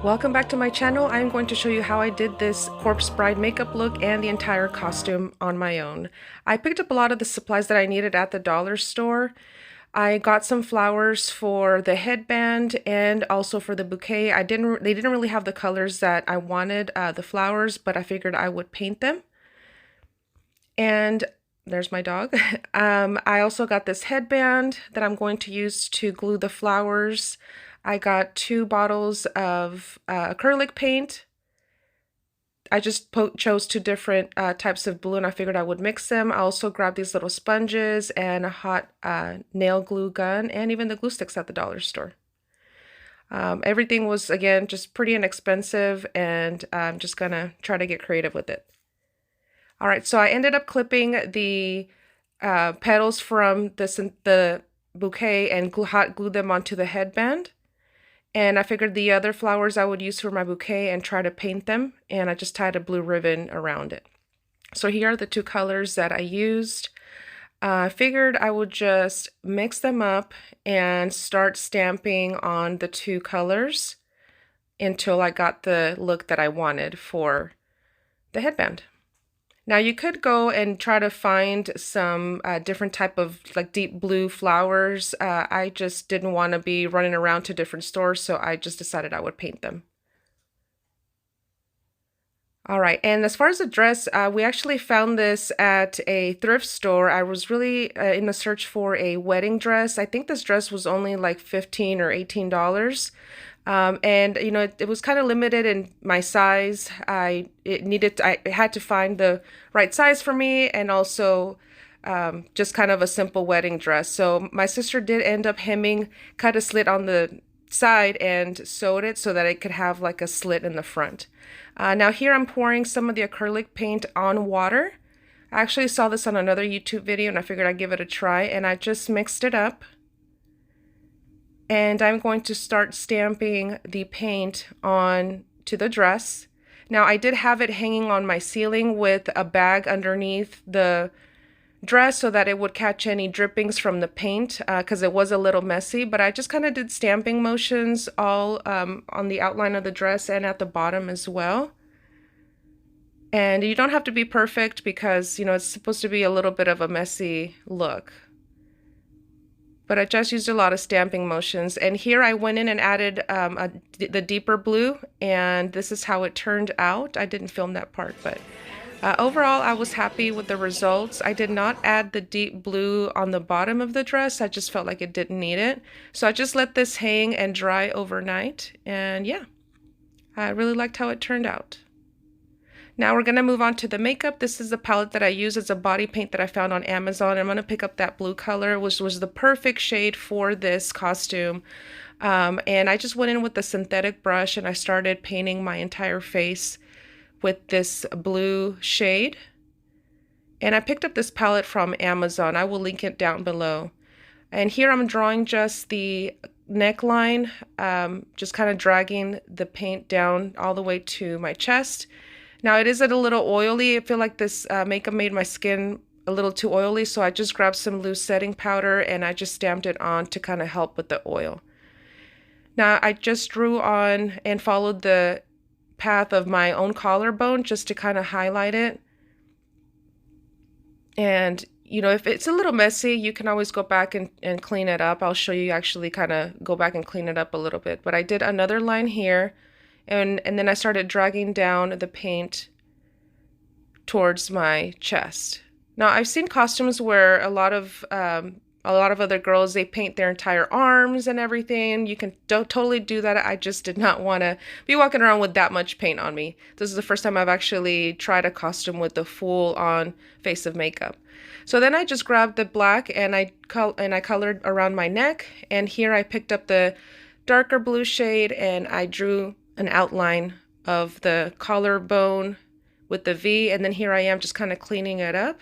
Welcome back to my channel. I'm going to show you how I did this corpse bride makeup look and the entire costume on my own. I picked up a lot of the supplies that I needed at the dollar store. I got some flowers for the headband and also for the bouquet. They didn't really have the colors that I wanted, the flowers, but I figured I would paint them. And there's my dog. I also got this headband that I'm going to use to glue the flowers. I got 2 bottles of acrylic paint. I just chose 2 different types of blue and I figured I would mix them. I also grabbed these little sponges and a hot nail glue gun and even the glue sticks at the dollar store. Everything was, again, just pretty inexpensive, and I'm just gonna try to get creative with it. All right, so I ended up clipping the petals from the bouquet and hot glued them onto the headband. And I figured the other flowers I would use for my bouquet and try to paint them, and I just tied a blue ribbon around it. So here are the 2 colors that I used. I figured I would just mix them up and start stamping on the 2 colors until I got the look that I wanted for the headband. Now you could go and try to find some different type of like deep blue flowers. I just didn't want to be running around to different stores, so I just decided I would paint them. All right, and as far as the dress, we actually found this at a thrift store. I was really in the search for a wedding dress. I think this dress was only like $15 or $18. And you know, it was kind of limited in my size. I had to find the right size for me, and also just kind of a simple wedding dress. So my sister did end up cut a slit on the side and sewed it so that it could have like a slit in the front. Now here I'm pouring some of the acrylic paint on water. I actually saw this on another YouTube video and I figured I'd give it a try, and I just mixed it up. And I'm going to start stamping the paint on to the dress. Now I did have it hanging on my ceiling with a bag underneath the dress so that it would catch any drippings from the paint, because it was a little messy, but I just kind of did stamping motions all on the outline of the dress and at the bottom as well. And you don't have to be perfect because, you know, it's supposed to be a little bit of a messy look. But I just used a lot of stamping motions. And here I went in and added the deeper blue, and this is how it turned out. I didn't film that part, but overall I was happy with the results. I did not add the deep blue on the bottom of the dress. I just felt like it didn't need it. So I just let this hang and dry overnight. And yeah, I really liked how it turned out. Now we're going to move on to the makeup. This is the palette that I use. It's a body paint that I found on Amazon. I'm going to pick up that blue color, which was the perfect shade for this costume. And I just went in with the synthetic brush and I started painting my entire face with this blue shade. And I picked up this palette from Amazon. I will link it down below. And here I'm drawing just the neckline, just kind of dragging the paint down all the way to my chest. Now it is a little oily. I feel like this makeup made my skin a little too oily, so I just grabbed some loose setting powder and I just stamped it on to kind of help with the oil. Now I just drew on and followed the path of my own collarbone just to kind of highlight it. And you know, if it's a little messy, you can always go back and clean it up. I'll show you actually kind of go back and clean it up a little bit. But I did another line here. And then I started dragging down the paint towards my chest. Now I've seen costumes where a lot of other girls, they paint their entire arms and everything. You can totally do that. I just did not want to be walking around with that much paint on me. This is the first time I've actually tried a costume with the full-on face of makeup. So then I just grabbed the black and I colored around my neck. And here I picked up the darker blue shade and I drew an outline of the collarbone with the V, and then here I am just kind of cleaning it up.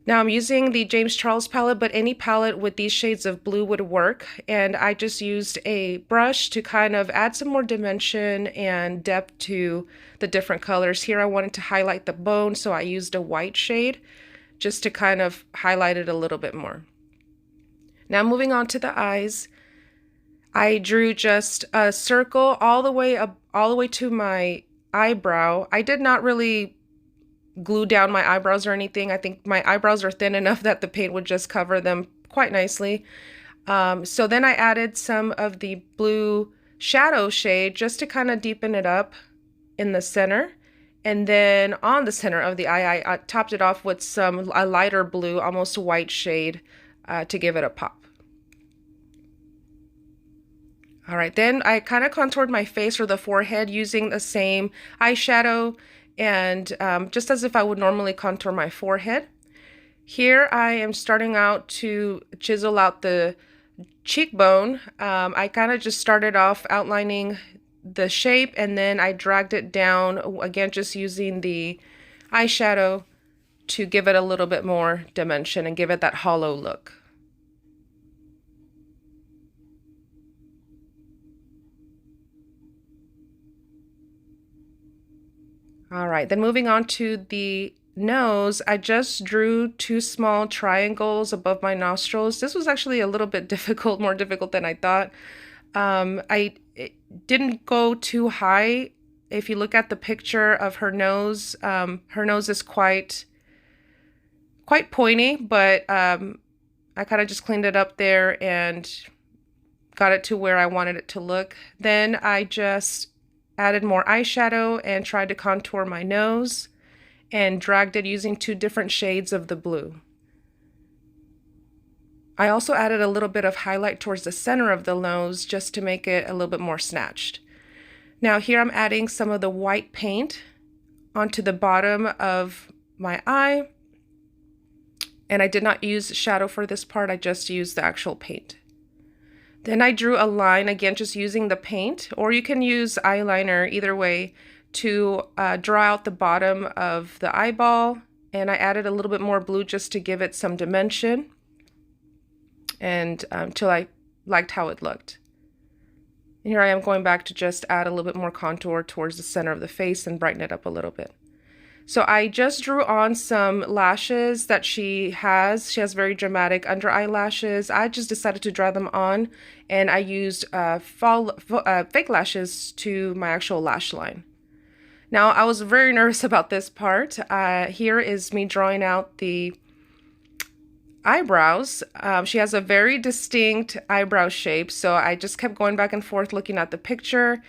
Now I'm using the James Charles palette, but any palette with these shades of blue would work, and I just used a brush to kind of add some more dimension and depth to the different colors. Here I wanted to highlight the bone, so I used a white shade just to kind of highlight it a little bit more. Now moving on to the eyes. I drew just a circle all the way up, all the way to my eyebrow. I did not really glue down my eyebrows or anything. I think my eyebrows are thin enough that the paint would just cover them quite nicely. So then I added some of the blue shadow shade just to kind of deepen it up in the center. And then on the center of the eye, I topped it off with a lighter blue, almost white shade to give it a pop. All right, then I kind of contoured my face or the forehead using the same eyeshadow and just as if I would normally contour my forehead. Here I am starting out to chisel out the cheekbone. I kind of just started off outlining the shape and then I dragged it down, again just using the eyeshadow to give it a little bit more dimension and give it that hollow look. All right, then moving on to the nose, I just drew 2 small triangles above my nostrils. This was actually a little bit difficult, more difficult than I thought. It didn't go too high. If you look at the picture of her nose is quite pointy, but I kind of just cleaned it up there and got it to where I wanted it to look. Then I just added more eyeshadow and tried to contour my nose and dragged it using 2 different shades of the blue. I also added a little bit of highlight towards the center of the nose just to make it a little bit more snatched. Now here I'm adding some of the white paint onto the bottom of my eye, and I did not use shadow for this part, I just used the actual paint. Then I drew a line, again just using the paint, or you can use eyeliner, either way, to draw out the bottom of the eyeball, and I added a little bit more blue just to give it some dimension, and till I liked how it looked. And here I am going back to just add a little bit more contour towards the center of the face and brighten it up a little bit. So I just drew on some lashes that she has. She has very dramatic under eyelashes. I just decided to draw them on, and I used fake lashes to my actual lash line. Now I was very nervous about this part. Here is me drawing out the eyebrows. She has a very distinct eyebrow shape, so I just kept going back and forth looking at the picture.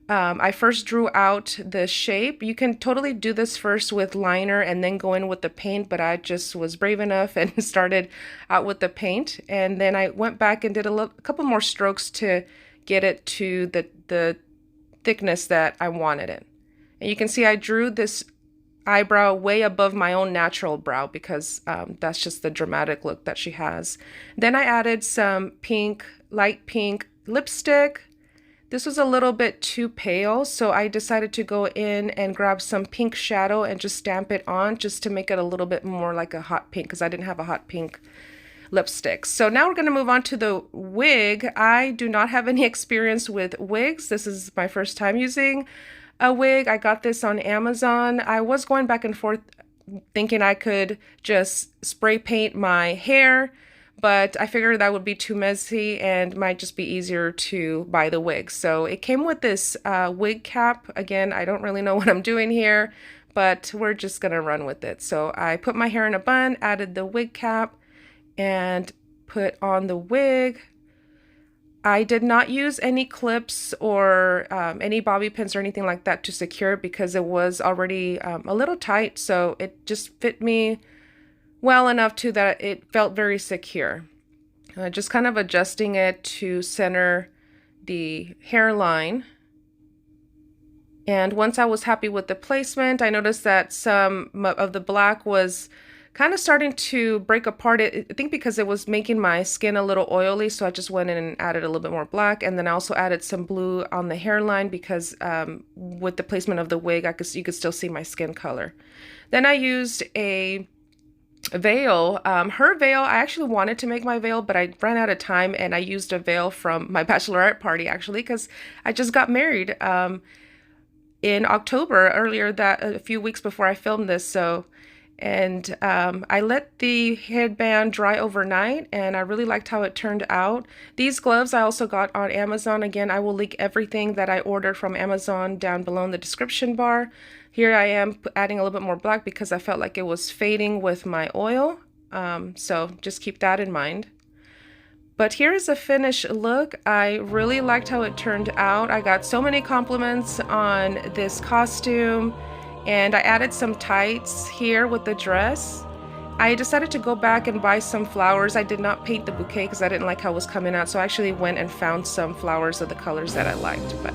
I first drew out the shape. You can totally do this first with liner and then go in with the paint, but I just was brave enough and started out with the paint. And then I went back and did a couple more strokes to get it to the thickness that I wanted it. And you can see I drew this eyebrow way above my own natural brow because that's just the dramatic look that she has. Then I added some pink, light pink lipstick. This was a little bit too pale, so I decided to go in and grab some pink shadow and just stamp it on just to make it a little bit more like a hot pink because I didn't have a hot pink lipstick. So now we're going to move on to the wig. I do not have any experience with wigs. This is my first time using a wig. I got this on Amazon. I was going back and forth thinking I could just spray paint my hair, but I figured that would be too messy and might just be easier to buy the wig. So it came with this wig cap. Again, I don't really know what I'm doing here, but we're just gonna run with it. So I put my hair in a bun, added the wig cap, and put on the wig. I did not use any clips or any bobby pins or anything like that to secure it because it was already a little tight, so it just fit me well enough to that it felt very secure. Just kind of adjusting it to center the hairline. And once I was happy with the placement, I noticed that some of the black was kind of starting to break apart. I think because it was making my skin a little oily, so I just went in and added a little bit more black. And then I also added some blue on the hairline because with the placement of the wig, you could still see my skin color. Then I used a veil. Her veil, I actually wanted to make my veil, but I ran out of time and I used a veil from my bachelorette party actually because I just got married in October, a few weeks before I filmed this. So, And I let the headband dry overnight, and I really liked how it turned out. These gloves I also got on Amazon. Again, I will link everything that I ordered from Amazon down below in the description bar. Here I am adding a little bit more black because I felt like it was fading with my oil. So just keep that in mind. But here's a finished look. I really liked how it turned out. I got so many compliments on this costume, and I added some tights here with the dress. I decided to go back and buy some flowers. I did not paint the bouquet because I didn't like how it was coming out, so I actually went and found some flowers of the colors that I liked. But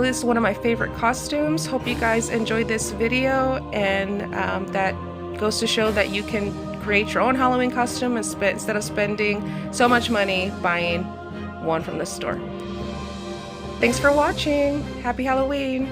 this is one of my favorite costumes. Hope you guys enjoyed this video, and that goes to show that you can create your own Halloween costume instead of spending so much money buying one from the store. Thanks for watching. Happy Halloween.